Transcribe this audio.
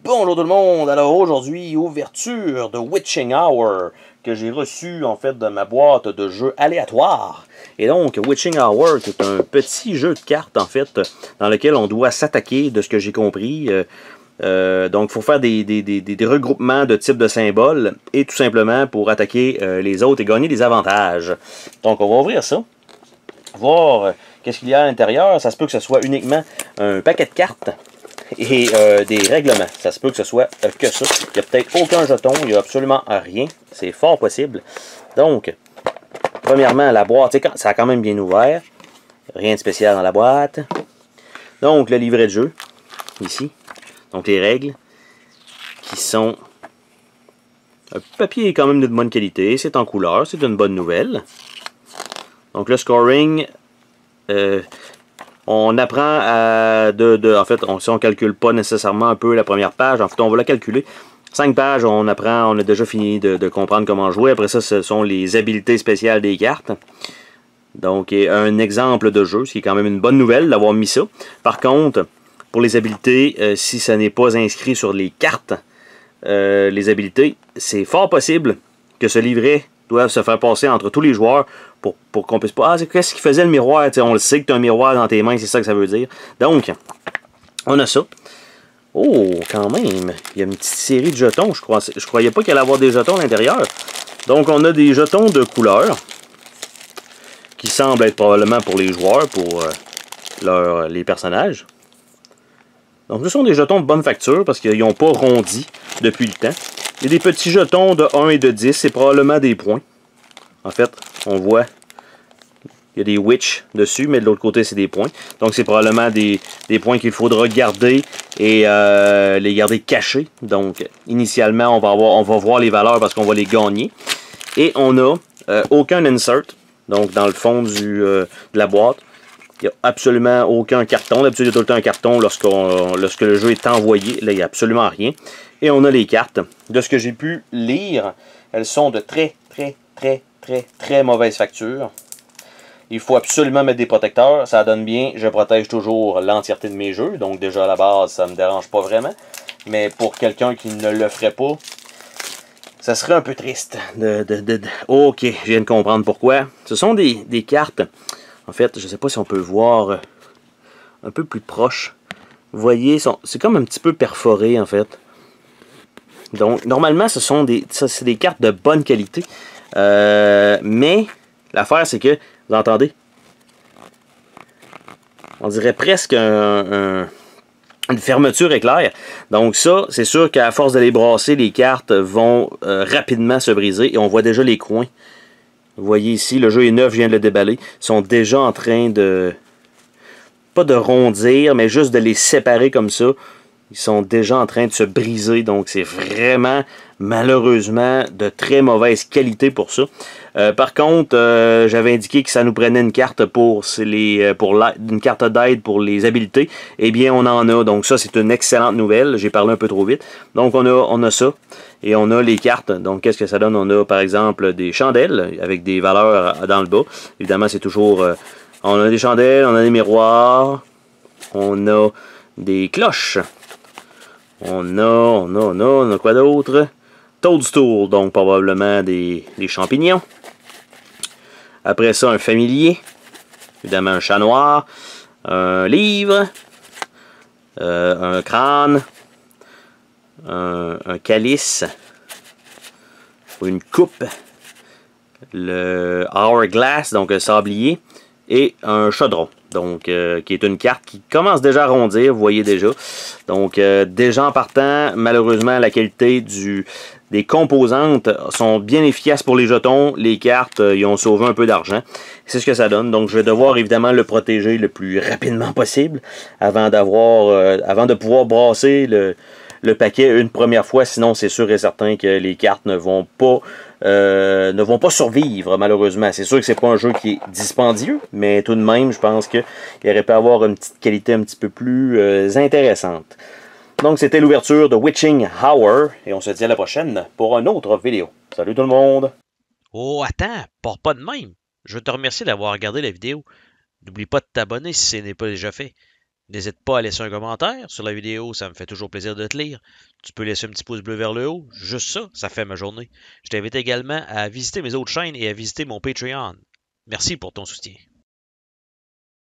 Bonjour tout le monde, alors aujourd'hui, ouverture de Witching Hour que j'ai reçu en fait de ma boîte de jeux aléatoires. Et donc, Witching Hour qui est un petit jeu de cartes en fait, dans lequel on doit s'attaquer de ce que j'ai compris. Donc, il faut faire des regroupements de types de symboles et tout simplement pour attaquer les autres et gagner des avantages. Donc, on va ouvrir ça, voir qu'est-ce qu'il y a à l'intérieur. Ça se peut que ce soit uniquement un paquet de cartes et des règlements. Ça se peut que ce soit que ça. Il n'y a peut-être aucun jeton, il n'y a absolument rien. C'est fort possible. Donc, premièrement, la boîte, ça a quand même bien ouvert. Rien de spécial dans la boîte. Donc, le livret de jeu, ici. Donc, les règles, qui sont... Le papier est quand même de bonne qualité. C'est en couleur, c'est une bonne nouvelle. Donc, le scoring... on apprend à... en fait, si on ne calcule pas nécessairement un peu la première page, en fait, on va la calculer. 5 pages, on apprend, on a déjà fini de comprendre comment jouer. Après ça, ce sont les habiletés spéciales des cartes. Donc, un exemple de jeu, ce qui est quand même une bonne nouvelle d'avoir mis ça. Par contre, pour les habiletés, si ça n'est pas inscrit sur les cartes, les habiletés, c'est fort possible que ce livret doivent se faire passer entre tous les joueurs pour qu'on puisse pas... Ah, qu'est-ce qui faisait le miroir? T'sais, on le sait que tu as un miroir dans tes mains, c'est ça que ça veut dire. Donc, on a ça. Oh, quand même, il y a une petite série de jetons. Je croyais pas qu'il allait y avoir des jetons à l'intérieur. Donc, on a des jetons de couleur qui semblent être probablement pour les joueurs, pour les personnages. Donc, ce sont des jetons de bonne facture parce qu'ils n'ont pas rondi depuis le temps. Il y a des petits jetons de 1 et de 10, c'est probablement des points. En fait, on voit, il y a des witch dessus, mais de l'autre côté, c'est des points. Donc, c'est probablement des points qu'il faudra garder et les garder cachés. Donc, initialement, on va voir les valeurs parce qu'on va les gagner. Et on n'a aucun insert, donc dans le fond de la boîte. Il n'y a absolument aucun carton. D'habitude, il y a tout le temps un carton lorsque le jeu est envoyé. Là, il n'y a absolument rien. Et on a les cartes. De ce que j'ai pu lire, elles sont de très mauvaise facture. Il faut absolument mettre des protecteurs. Ça donne bien. Je protège toujours l'entièreté de mes jeux. Donc déjà à la base, ça ne me dérange pas vraiment. Mais pour quelqu'un qui ne le ferait pas, ça serait un peu triste. Ok, je viens de comprendre pourquoi. Ce sont des cartes... En fait, je ne sais pas si on peut voir un peu plus proche. Vous voyez, c'est comme un petit peu perforé, en fait. Donc, normalement, c'est des cartes de bonne qualité. Mais, l'affaire, c'est que, vous entendez? On dirait presque une fermeture éclair. Donc ça, c'est sûr qu'à force de les brasser, les cartes vont rapidement se briser. Et on voit déjà les coins. Vous voyez ici, le jeu est neuf, je viens de le déballer. Ils sont déjà en train de... Pas de rondir, mais juste de les séparer comme ça. Ils sont déjà en train de se briser. Donc c'est vraiment, malheureusement, de très mauvaise qualité pour ça. Par contre, j'avais indiqué que ça nous prenait une carte une carte d'aide pour les habiletés. Eh bien, on en a. Donc ça, c'est une excellente nouvelle. J'ai parlé un peu trop vite. Donc on a ça. Et on a les cartes. Donc, qu'est-ce que ça donne? On a, par exemple, des chandelles avec des valeurs dans le bas. Évidemment, c'est toujours... on a des chandelles, on a des miroirs. On a des cloches. On a quoi d'autre? Toadstool, donc probablement des champignons. Après ça, un familier. Évidemment, un chat noir. Un livre. Un crâne. Un calice, une coupe, le hourglass, donc un sablier, et un chaudron, donc qui est une carte qui commence déjà à rondir, vous voyez déjà. Donc déjà en partant, malheureusement la qualité des composantes sont bien efficaces pour les jetons. Les cartes, ils ont sauvé un peu d'argent. C'est ce que ça donne. Donc je vais devoir évidemment le protéger le plus rapidement possible avant de pouvoir brasser le paquet une première fois, sinon c'est sûr et certain que les cartes ne vont pas survivre malheureusement. C'est sûr que c'est pas un jeu qui est dispendieux, mais tout de même, je pense qu'il aurait pu avoir une petite qualité un petit peu plus intéressante. Donc c'était l'ouverture de Witching Hour, et on se dit à la prochaine pour une autre vidéo. Salut tout le monde! Oh, attends, pars pas de même. Je veux te remercier d'avoir regardé la vidéo. N'oublie pas de t'abonner si ce n'est pas déjà fait. N'hésite pas à laisser un commentaire sur la vidéo, ça me fait toujours plaisir de te lire. Tu peux laisser un petit pouce bleu vers le haut, juste ça, ça fait ma journée. Je t'invite également à visiter mes autres chaînes et à visiter mon Patreon. Merci pour ton soutien.